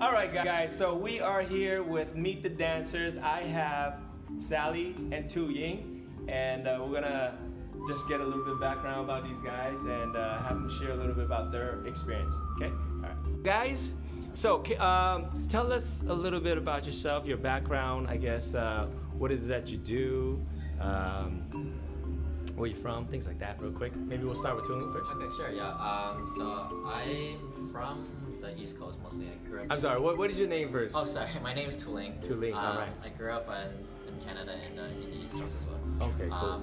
All right, guys, so we are here with Meet the Dancers. I have Sally and Tuling, and we're gonna just get a little bit of background about these guys and have them share a little bit about their experience. Okay? All right. Guys, so tell us a little bit about yourself, your background, I guess. What is it that you do? Where you from? Things like that, real quick. Maybe we'll start with Tuling first. Okay, sure, yeah. So I'm from the East Coast mostly. I grew up. I'm sorry. What is your name first? Oh, sorry. My name is Tuling. Tuling. All right. I grew up in Canada and in the East Coast as well. Okay, cool.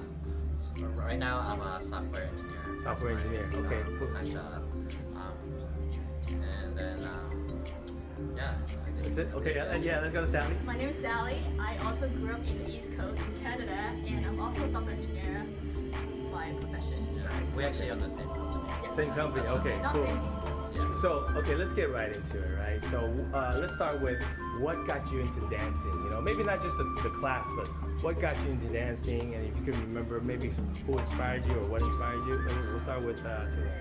So right now I'm a software engineer. Software engineer. Okay, cool. Full-time job. And then yeah. That's it. Okay. Yeah. Let's go to Sally. My name is Sally. I also grew up in the East Coast in Canada, and I'm also a software engineer by profession. Yeah. We actually own the same company. Yes. Same company. Okay. Not Cool. same team. Yeah. So, okay, let's get right into it, right? So, let's start with what got you into dancing? You know, maybe not just the class, but what got you into dancing? And if you can remember, maybe who inspired you or what inspired you. We'll start with Tuling.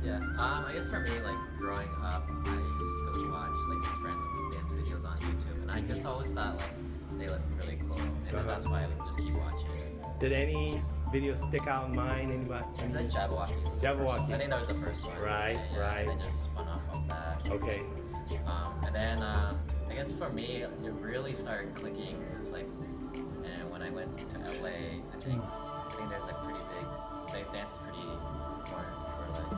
Yeah. I guess for me, like growing up, I used to watch like just random dance videos on YouTube, and I just always thought like they looked really cool, and then that's why I would just keep watching it. Did any videos stick out in mind? Anybody? And then Jabberwockies. Jabberwockies. I think that was the first one. Right, yeah, right. And then just spun off of that. Okay. And then I guess for me, it really started clicking. It was like, and when I went to LA, I think there's like pretty big. Like dance is pretty important for like.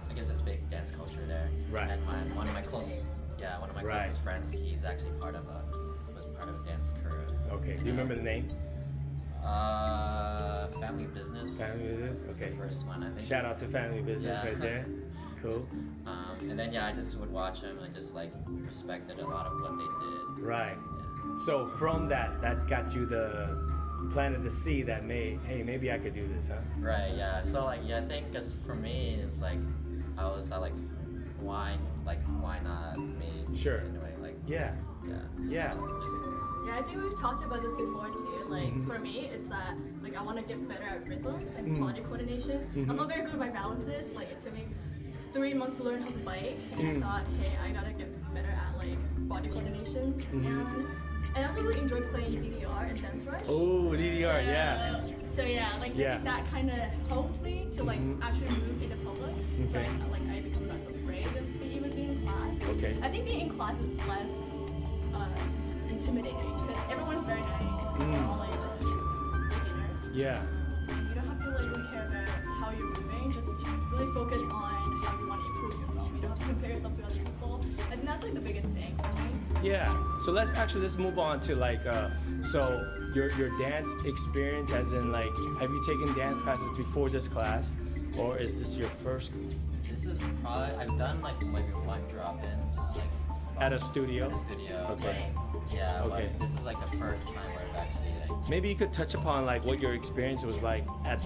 I guess it's big dance culture there. Right. And one of my closest friends, he's actually was part of a dance crew. Okay. Do you remember the name? Family Business. Family Business. Was Okay. the first one, I think. Shout out to Family Business Yeah. right there. Cool. And then I just would watch them and just like respected a lot of what they did. Right. Yeah. So from that got you planted the seed that maybe I could do this, huh? Right. Yeah. So I think just for me, it's like I like why not me? Sure. Anyway, like Yeah. yeah. Yeah. Yeah, I think we've talked about this before too. Like for me, it's like I want to get better at rhythms and body coordination. I'm not very good at my balances. Like it took me 3 months to learn how to bike, and I thought, hey, I gotta get better at like body coordination. And I also really enjoyed playing DDR and Dance Rush. Oh, DDR, yeah. So yeah, like I think that kind of helped me to like actually move in the public. So Okay. I become less afraid of even being in class. Okay. I think being in class is less intimidating because everyone's very nice. And they're all like just beginners. Yeah. You don't have to like really care about how you're moving. Just really focus on how you want to improve yourself. You don't have to compare yourself to other people. I think that's like the biggest thing for me. Yeah. So let's move on to like so your dance experience, as in like, have you taken dance classes before this class, or is this your first This is probably I've done like maybe one drop in, just like at a studio? At a studio. Okay. Yeah. Okay. But this is like the first time where I've actually like. Maybe you could touch upon like what your experience was like at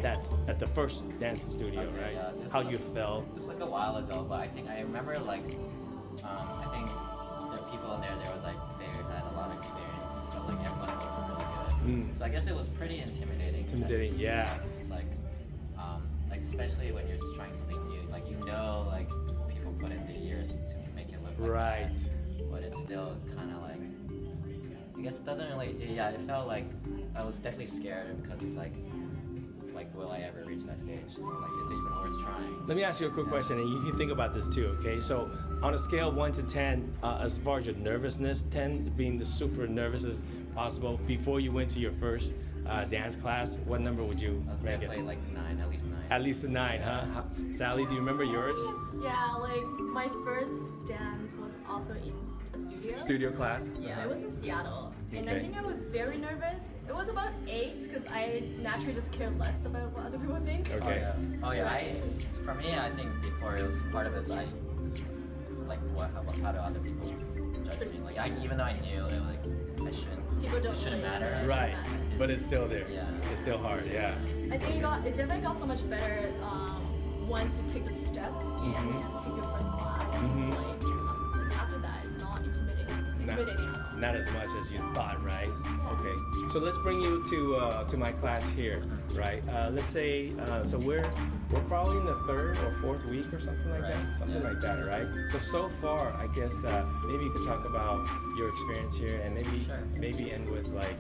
the first dance studio, Okay, right? yeah, this How was- you felt. It was like a while ago, but I remember like I think the people in there they had a lot of experience, so like everyone looked really good. So I guess it was pretty intimidating. Intimidating, yeah. It's just like especially when you're just trying something new, like like people put in the years to make it look like Right. that, but it's still kind of like I guess it doesn't really. Yeah, it felt like I was definitely scared because it's like will I ever reach that stage? Like, is it even worth trying? Let me ask you a quick question, and you can think about this too, okay? So, on a scale of 1 to 10, as far as your nervousness, 10 being the super nervous as possible, before you went to your first dance class, what number would you I was rank definitely it? like 9, at least 9. At least a 9, huh? Sally, do you remember yours? Yeah, like my first dance was also in a studio. Studio class? Yeah, it was in Seattle. And I Okay. think I was very nervous. It was about 8 because I naturally just care less about what other people think. Okay. Oh yeah. For me, I think before it was part of it. I like how do other people judge me? Like even though I knew it, like I shouldn't. People don't It shouldn't really- matter. Right, but it's still there. Yeah. It's still hard, yeah. I think it definitely got so much better once you take the step and take your first class. Like after that, it's not intimidating at all. Not as much as you thought, right? Okay. So let's bring you to my class here, right? Let's say so we're probably in the third or fourth week or something like Right, that. Something yeah. like that, right? So far, I guess maybe you could talk about your experience here and maybe Sure. maybe end with like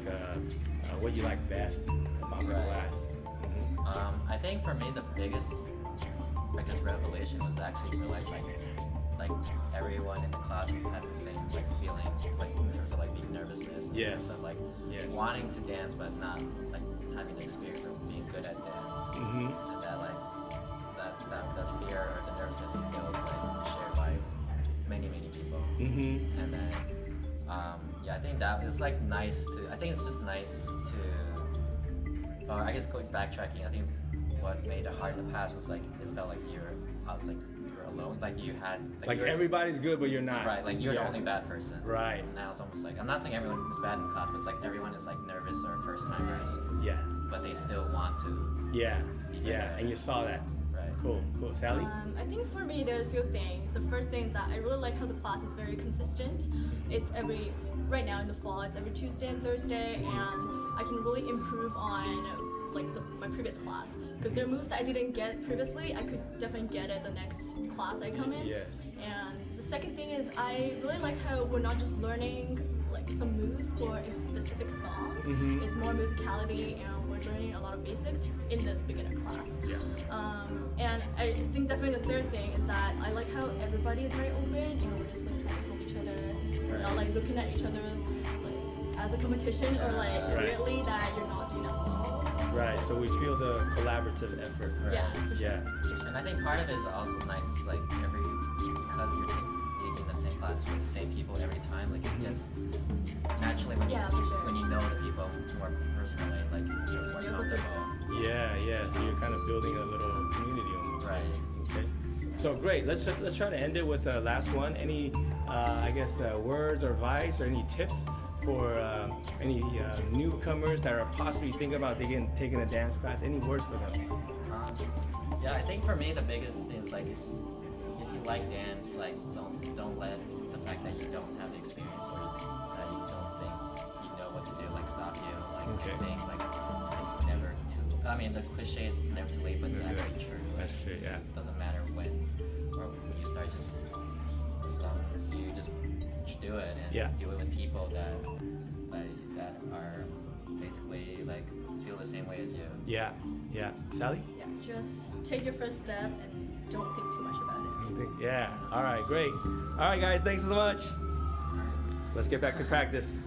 what you like best about the Right. class. I think for me the biggest, I guess, revelation was actually realize like everyone in the classes had the same like feeling, like in terms of like being nervousness, in Yes. terms of like Yes. wanting to dance but not like having the experience of being good at dance, Mm-hmm. and that like that fear or the nervousness you feel is like shared by many people, Mm-hmm. and then yeah, I think that is like nice to. I think it's just nice to. Or I guess going backtracking, I think what made it hard in the past was like it felt like I was like you were alone, like you had Like you were, everybody's good, but you're not. right, like you're Yeah. the only bad person. Right. Now it's almost like I'm not saying everyone is bad in class, but it's like everyone is like nervous or first timers, Yeah. but they still want to. Yeah. Yeah. And you saw that. Right. Cool. Sally? I think for me, there are a few things. The first thing is that I really like how the class is very consistent. It's right now in the fall, it's every Tuesday and Thursday, and I can really improve on like my previous class. Because there are moves that I didn't get previously, I could definitely get it the next class I come in. Yes. And the second thing is I really like how we're not just learning like some moves for a specific song. Mhm. It's more musicality, and we're learning a lot of basics in this beginner class. Yeah. And I think definitely the third thing is that I like how everybody is very open, and we're just like trying to help each other, not like looking at each other like as a competition or like Right. really that you're not doing as well. Right. So we feel the collaborative effort. Right? Yeah, for sure. Yeah. And I think part of it is also nice, is like because you're taking the same class with the same people every time, like it gets naturally when Yeah, for sure. when you know the people more personally, like it feels more Yeah, comfortable. Yeah. So you're kind of building a little community almost. Right. Okay. So great. Let's try to end it with the last one. Any, I guess, words or advice or any tips for any newcomers that are possibly thinking about taking a dance class? Any words for them? Yeah, I think for me the biggest thing is like if you like dance, like don't let the fact that you don't have the experience or that you don't think you know what to do like stop you. Like Okay. think like it's never too. I mean the cliche is it's never too late, but it's That's actually it. true. That's true, yeah. It doesn't matter when or when you start, just as long as you just do it and Yeah. do it with people that are basically like feel the same way as you. Yeah. Sally? Yeah, just take your first step and don't think too much about it. Yeah. All right, great. All right, guys, thanks so much. Let's get back to practice.